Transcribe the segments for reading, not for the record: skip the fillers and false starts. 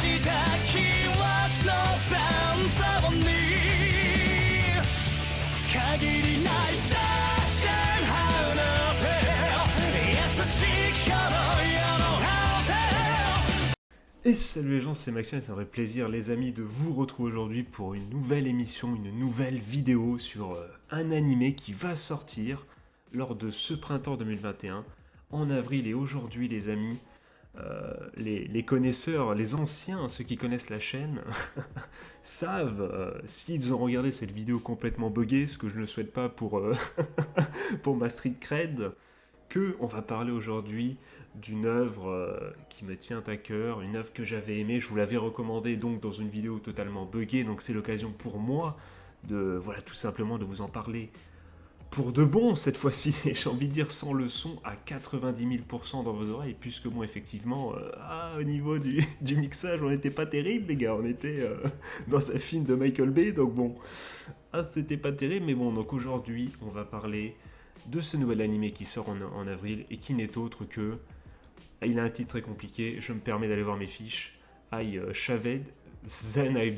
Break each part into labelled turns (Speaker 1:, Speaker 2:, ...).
Speaker 1: した記憶の残像に限りないダッシュハウの手優しき頃よのハウテ
Speaker 2: Et salut les gens, c'est Maxime et c'est un vrai plaisir les amis de vous retrouver aujourd'hui pour une nouvelle émission, une nouvelle vidéo sur un animé qui va sortir lors de ce printemps 2021 en avril. Et aujourd'hui les amis, les connaisseurs, les anciens, ceux qui connaissent la chaîne, savent, s'ils ont regardé cette vidéo complètement buggée, ce que je ne souhaite pas pour, pour ma street cred, qu'on va parler aujourd'hui d'une œuvre qui me tient à cœur, une œuvre que j'avais aimée, je vous l'avais recommandée donc dans une vidéo totalement buggée, donc c'est l'occasion pour moi de, voilà, tout simplement de vous en parler pour de bon cette fois-ci, et j'ai envie de dire sans le son à 90 000% dans vos oreilles, puisque bon effectivement, au niveau du mixage on n'était pas terrible les gars, on était dans un film de Michael Bay, donc bon, c'était pas terrible, mais bon, donc aujourd'hui on va parler de ce nouvel animé qui sort en avril, et qui n'est autre que, il a un titre très compliqué, je me permets d'aller voir mes fiches, I shaved, then I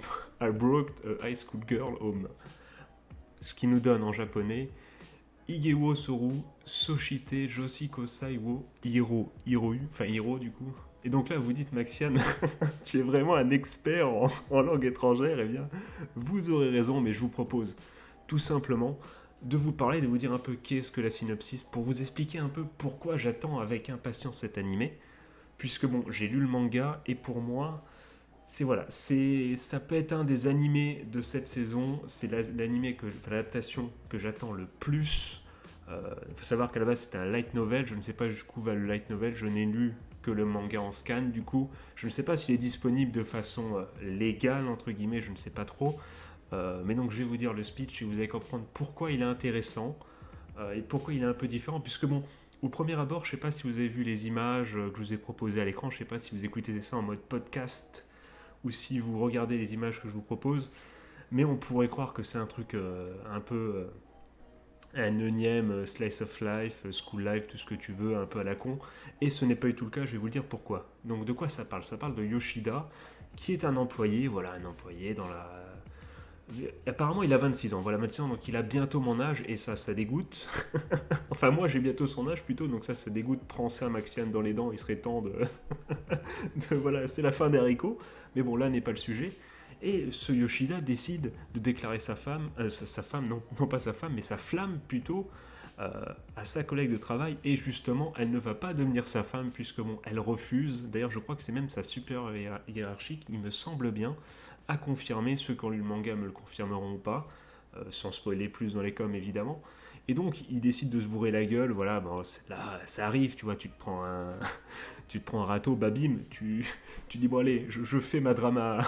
Speaker 2: brought a high school girl home. Ce qui nous donne en japonais Igewo Soru Soshite Joshiko Saiwo Hiro du coup. Et donc là vous dites Maxian, tu es vraiment un expert en langue étrangère, eh bien vous aurez raison, mais je vous propose tout simplement de vous parler, de vous dire un peu qu'est-ce que la synopsis, pour vous expliquer un peu pourquoi j'attends avec impatience cet animé, puisque bon, j'ai lu le manga, et pour moi, ça peut être un des animés de cette saison, c'est l'adaptation que j'attends le plus. Il faut savoir qu'à la base c'était un light novel, je ne sais pas jusqu'où va le light novel, je n'ai lu que le manga en scan, du coup, je ne sais pas s'il est disponible de façon légale, entre guillemets, je ne sais pas trop. Mais donc je vais vous dire le speech et vous allez comprendre pourquoi il est intéressant et pourquoi il est un peu différent, puisque bon, au premier abord, je ne sais pas si vous avez vu les images que je vous ai proposées à l'écran, je ne sais pas si vous écoutez ça en mode podcast ou si vous regardez les images que je vous propose, mais on pourrait croire que c'est un truc un peu un énième slice of life, school life, tout ce que tu veux, un peu à la con, et ce n'est pas du tout le cas, je vais vous le dire pourquoi. Donc de quoi ça parle? Ça parle de Yoshida, qui est un employé dans la... Apparemment il a 26 ans, voilà, 26 ans, donc il a bientôt mon âge, et ça dégoûte. Enfin moi j'ai bientôt son âge plutôt, donc ça dégoûte. Prends ça Maxiane dans les dents, il serait temps de... Voilà, c'est la fin des haricots, mais bon là n'est pas le sujet. Et ce Yoshida décide de déclarer sa femme, non pas sa femme, mais sa flamme plutôt, à sa collègue de travail, et justement elle ne va pas devenir sa femme, puisque bon, elle refuse, d'ailleurs je crois que c'est même sa supérieure hiérarchique, il me semble bien, à confirmer, ceux qui ont lu le manga me le confirmeront ou pas, sans spoiler plus dans les coms évidemment, et donc il décide de se bourrer la gueule, voilà, bon, là ça arrive, tu vois, tu te prends un râteau, bah bim, tu dis bon allez, je fais ma drama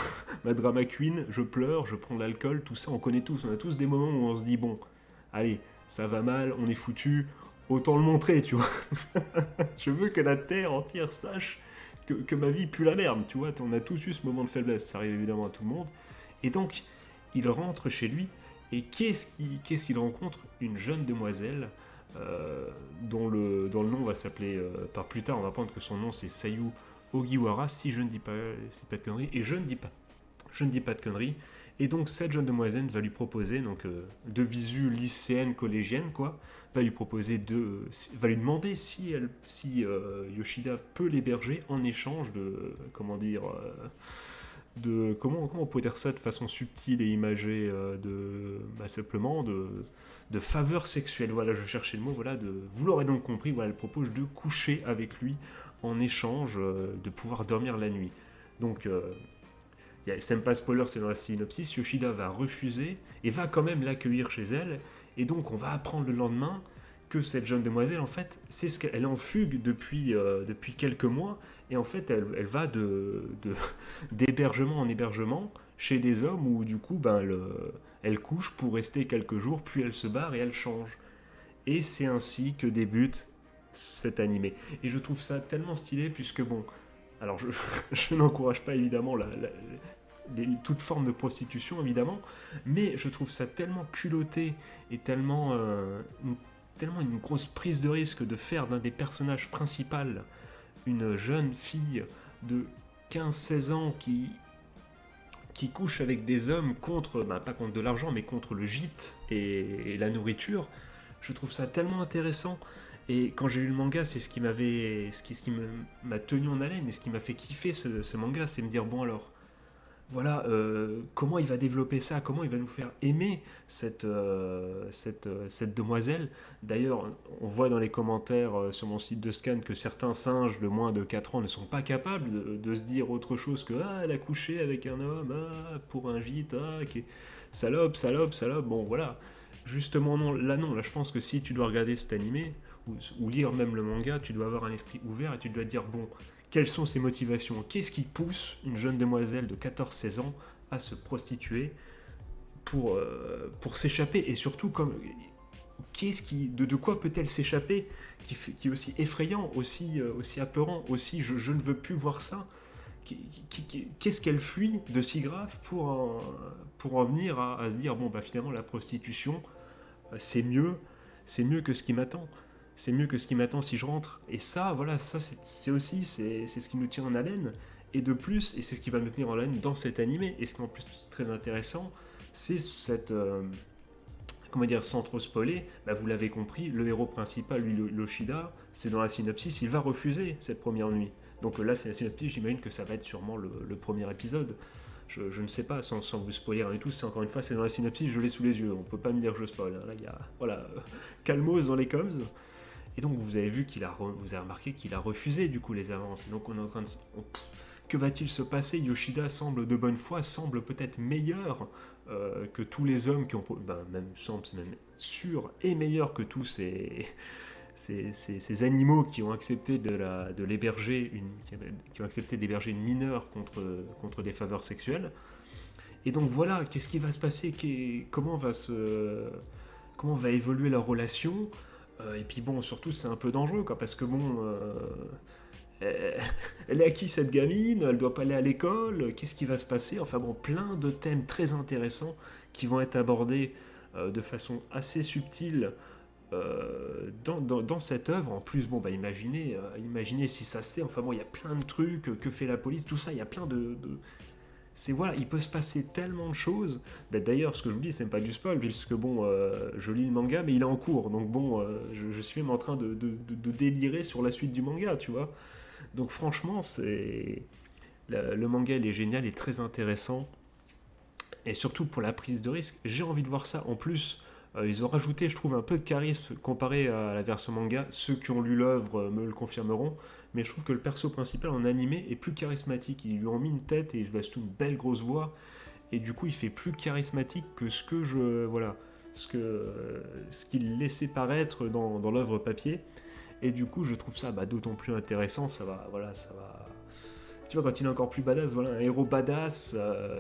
Speaker 2: queen, je pleure, je prends l'alcool, tout ça, on connaît tous, on a tous des moments où on se dit bon, allez, ça va mal, on est foutu, autant le montrer, tu vois. Je veux que la terre entière sache que ma vie pue la merde, tu vois, on a tous eu ce moment de faiblesse, ça arrive évidemment à tout le monde, et donc il rentre chez lui, et qu'est-ce qu'il rencontre? Une jeune demoiselle, dont le nom va s'appeler, par plus tard on va apprendre que son nom c'est Sayu Ogiwara, si je ne dis pas de conneries, et je ne dis pas de conneries, et donc cette jeune demoiselle va lui proposer, donc de visu lycéenne, collégienne quoi, va lui demander si Yoshida peut l'héberger en échange de, comment on pourrait dire ça de façon subtile et imagée, simplement de faveur sexuelle, voilà, je cherchais le mot, voilà, vous l'aurez donc compris, voilà, elle propose de coucher avec lui en échange de pouvoir dormir la nuit. Donc, c'est même pas spoiler, c'est dans la synopsis, Yoshida va refuser et va quand même l'accueillir chez elle, et donc on va apprendre le lendemain que cette jeune demoiselle, en fait, c'est ce qu'elle est en fugue depuis quelques mois, et en fait, elle va d'hébergement en hébergement chez des hommes où, du coup, elle couche pour rester quelques jours, puis elle se barre et elle change. Et c'est ainsi que débute cet animé. Et je trouve ça tellement stylé, puisque bon, alors je n'encourage pas évidemment toute forme de prostitution, évidemment, mais je trouve ça tellement culotté et tellement une grosse prise de risque de faire d'un des personnages principaux une jeune fille de 15-16 ans qui couche avec des hommes contre, pas contre de l'argent, mais contre le gîte et la nourriture. Je trouve ça tellement intéressant. Et quand j'ai lu le manga, c'est ce qui m'a tenu en haleine et ce qui m'a fait kiffer ce manga, c'est me dire, bon alors, voilà, comment il va développer ça, comment il va nous faire aimer cette demoiselle. D'ailleurs, on voit dans les commentaires sur mon site de scan que certains singes de moins de 4 ans ne sont pas capables de se dire autre chose que « Ah, elle a couché avec un homme, ah, pour un gîte, ah, salope, salope, salope ». Bon, voilà. Justement, non, là, je pense que si tu dois regarder cet animé, ou lire même le manga, tu dois avoir un esprit ouvert et tu dois te dire « Bon, quelles sont ses motivations? Qu'est-ce qui pousse une jeune demoiselle de 14-16 ans à se prostituer pour s'échapper? Et surtout, de quoi peut-elle s'échapper qui est aussi effrayant, aussi apeurant, aussi je ne veux plus voir ça. Qu'est-ce qu'elle fuit de si grave pour en venir à se dire, bon, finalement, la prostitution, c'est mieux que ce qui m'attend. C'est mieux que ce qui m'attend si je rentre. Et ça, voilà, ça c'est ce qui nous tient en haleine. Et de plus, et c'est ce qui va nous tenir en haleine dans cet animé, et ce qui est en plus très intéressant, c'est cette... sans trop spoiler, vous l'avez compris, le héros principal, lui, Yoshida, c'est dans la synopsis, il va refuser cette première nuit. Donc là, c'est la synopsis, j'imagine que ça va être sûrement le premier épisode. Je ne sais pas, sans vous spoiler rien du tout, c'est encore une fois, c'est dans la synopsis, je l'ai sous les yeux, on peut pas me dire que je spoil. Hein. Là, il y a, voilà, calmos dans les coms. Et donc vous avez vu vous avez remarqué qu'il a refusé du coup les avances. Et donc on est en train de... que va-t-il se passer? Yoshida semble de bonne foi, semble peut-être meilleur que tous les hommes qui ont... c'est même sûr, et meilleur que tous ces animaux qui ont accepté d'héberger une mineure contre des faveurs sexuelles. Et donc voilà, qu'est-ce qui va se passer? Comment va évoluer leur relation? Et puis bon, surtout c'est un peu dangereux, quoi, parce que elle est à qui cette gamine? Elle doit pas aller à l'école? Qu'est-ce qui va se passer? Enfin bon, plein de thèmes très intéressants qui vont être abordés de façon assez subtile dans cette œuvre. En plus, imaginez si ça se sait. Enfin bon, il y a plein de trucs, que fait la police, tout ça, il y a plein de... Voilà, il peut se passer tellement de choses. D'ailleurs, ce que je vous dis, c'est même pas du spoil, puisque je lis le manga, mais il est en cours. Donc je suis même en train de délirer sur la suite du manga, tu vois. Donc franchement, le manga, il est génial et très intéressant. Et surtout pour la prise de risque, j'ai envie de voir ça. En plus, ils ont rajouté, je trouve, un peu de charisme comparé à la version manga. Ceux qui ont lu l'œuvre me le confirmeront. Mais je trouve que le perso principal en animé est plus charismatique. Ils lui ont mis une tête et surtout une belle grosse voix. Et du coup, il fait plus charismatique que ce qu'il laissait paraître dans l'œuvre papier. Et du coup, je trouve ça d'autant plus intéressant. Ça va. Tu vois, quand il est encore plus badass, voilà, un héros badass,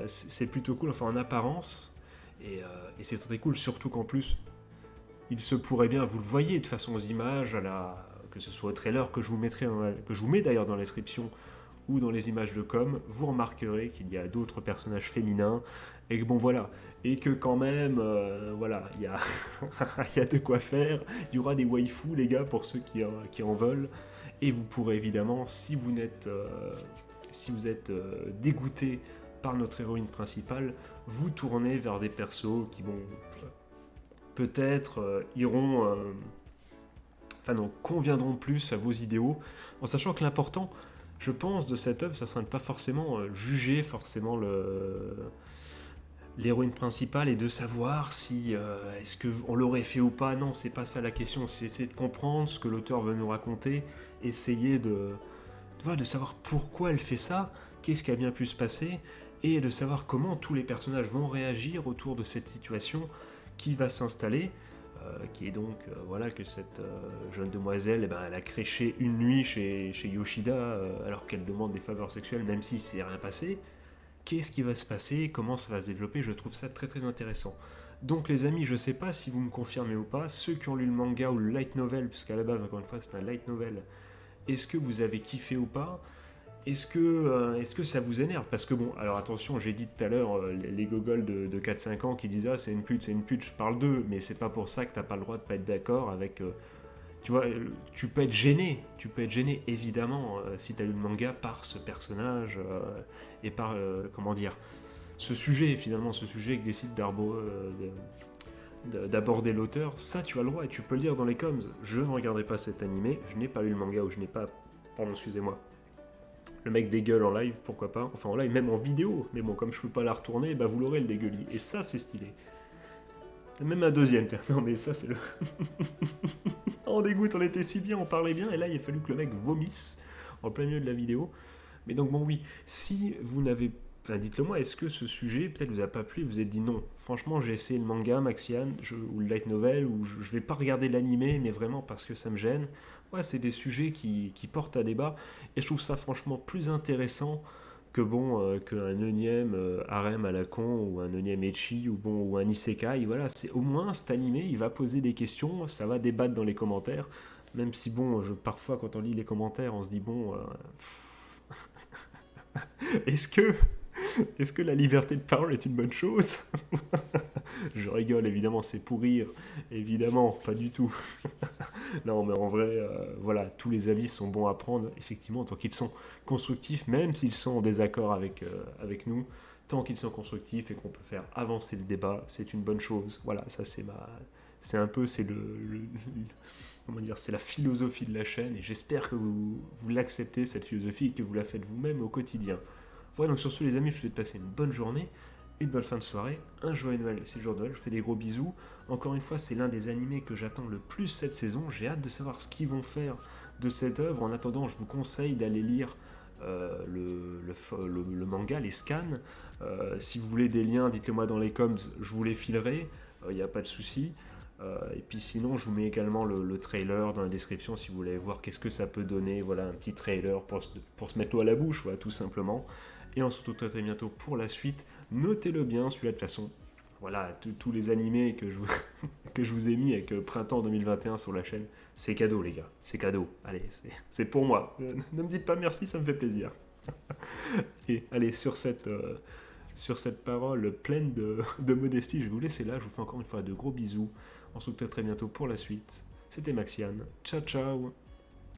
Speaker 2: c'est plutôt cool, enfin en apparence. Et c'est très cool, surtout qu'en plus, il se pourrait bien, vous le voyez de façon aux images, que ce soit au trailer que je vous mets d'ailleurs dans la description ou dans les images de com, vous remarquerez qu'il y a d'autres personnages féminins et que et que quand même, il y a, il y a de quoi faire. Il y aura des waifus, les gars, pour ceux qui en veulent. Et vous pourrez évidemment, si vous êtes dégoûté par notre héroïne principale, vous tourner vers des persos qui peut-être conviendront plus à vos idéaux, en sachant que l'important, je pense, de cette œuvre, ça sera de pas forcément juger forcément l'héroïne principale et de savoir si est-ce qu'on l'aurait fait ou pas. Non, c'est pas ça la question, c'est essayer de comprendre ce que l'auteur veut nous raconter, essayer de savoir pourquoi elle fait ça, qu'est-ce qui a bien pu se passer, et de savoir comment tous les personnages vont réagir autour de cette situation qui va s'installer, qui est donc que cette jeune demoiselle, elle a créché une nuit chez Yoshida alors qu'elle demande des faveurs sexuelles, même si c'est rien passé. Qu'est-ce qui va se passer? Comment ça va se développer? Je trouve ça très très intéressant. Donc les amis, je sais pas si vous me confirmez ou pas, ceux qui ont lu le manga ou le light novel, puisqu'à la base, encore une fois, c'est un light novel, est-ce que vous avez kiffé ou pas? Est-ce que ça vous énerve? Parce que alors attention, j'ai dit tout à l'heure, les gogoles de 4-5 ans qui disent « Ah, c'est une pute, je parle d'eux », mais c'est pas pour ça que t'as pas le droit de pas être d'accord avec tu vois, tu peux être gêné, évidemment, si tu as lu le manga par ce personnage et par, comment dire, ce sujet, finalement, ce sujet que décide d'aborder l'auteur, ça tu as le droit et tu peux le dire dans les coms. Je ne regarderai pas cet animé, je n'ai pas lu le manga ou je n'ai pas... Pardon, excusez-moi. Le mec dégueule en live, pourquoi pas. Enfin en live, même en vidéo. Mais bon, comme je peux pas la retourner, bah vous l'aurez le dégueulis. Et ça, c'est stylé. Même un deuxième, non mais ça c'est le... On dégoûte, on était si bien, on parlait bien, et là il a fallu que le mec vomisse en plein milieu de la vidéo. Mais donc bon oui, si vous n'avez... Enfin, dites-le moi, est-ce que ce sujet peut-être vous a pas plu et vous vous êtes dit non, franchement j'ai essayé le manga, Maxian, ou le light novel, ou je vais pas regarder l'animé, mais vraiment parce que ça me gêne. Ouais, c'est des sujets qui portent à débat, et je trouve ça franchement plus intéressant que bon, qu'un énième harem à la con, ou un énième ecchi, ou bon, ou un isekai, voilà, c'est au moins cet animé, il va poser des questions, ça va débattre dans les commentaires, même si bon, parfois quand on lit les commentaires, on se dit bon, est-ce que est-ce que la liberté de parole est une bonne chose? Je rigole, évidemment, c'est pour rire. Évidemment, pas du tout. Non, mais en vrai, voilà, tous les avis sont bons à prendre, effectivement, tant qu'ils sont constructifs, même s'ils sont en désaccord avec nous. Tant qu'ils sont constructifs et qu'on peut faire avancer le débat, c'est une bonne chose. Voilà, ça c'est c'est un peu, comment dire, c'est la philosophie de la chaîne, et j'espère que vous l'acceptez, cette philosophie, et que vous la faites vous-même au quotidien. Voilà, donc sur ce les amis, je vous souhaite de passer une bonne journée, une bonne fin de soirée, un joyeux Noël, c'est le jour de Noël, je vous fais des gros bisous. Encore une fois, c'est l'un des animés que j'attends le plus cette saison, j'ai hâte de savoir ce qu'ils vont faire de cette œuvre. En attendant, je vous conseille d'aller lire le manga, les scans. Si vous voulez des liens, dites-le moi dans les coms, je vous les filerai, il n'y a pas de souci. Et puis sinon, je vous mets également le trailer dans la description si vous voulez voir qu'est-ce que ça peut donner. Voilà, un petit trailer pour se mettre l'eau à la bouche, voilà, tout simplement. Et on se retrouve très très bientôt pour la suite. Notez-le bien, celui-là de toute façon. Voilà, tous les animés que je vous ai mis avec Printemps 2021 sur la chaîne, c'est cadeau les gars, c'est cadeau. Allez, c'est pour moi. Ne me dites pas merci, ça me fait plaisir. Et allez, sur cette parole pleine de modestie, je vais vous laisser là. Je vous fais encore une fois de gros bisous. On se retrouve très très bientôt pour la suite. C'était Maxian. Ciao ciao.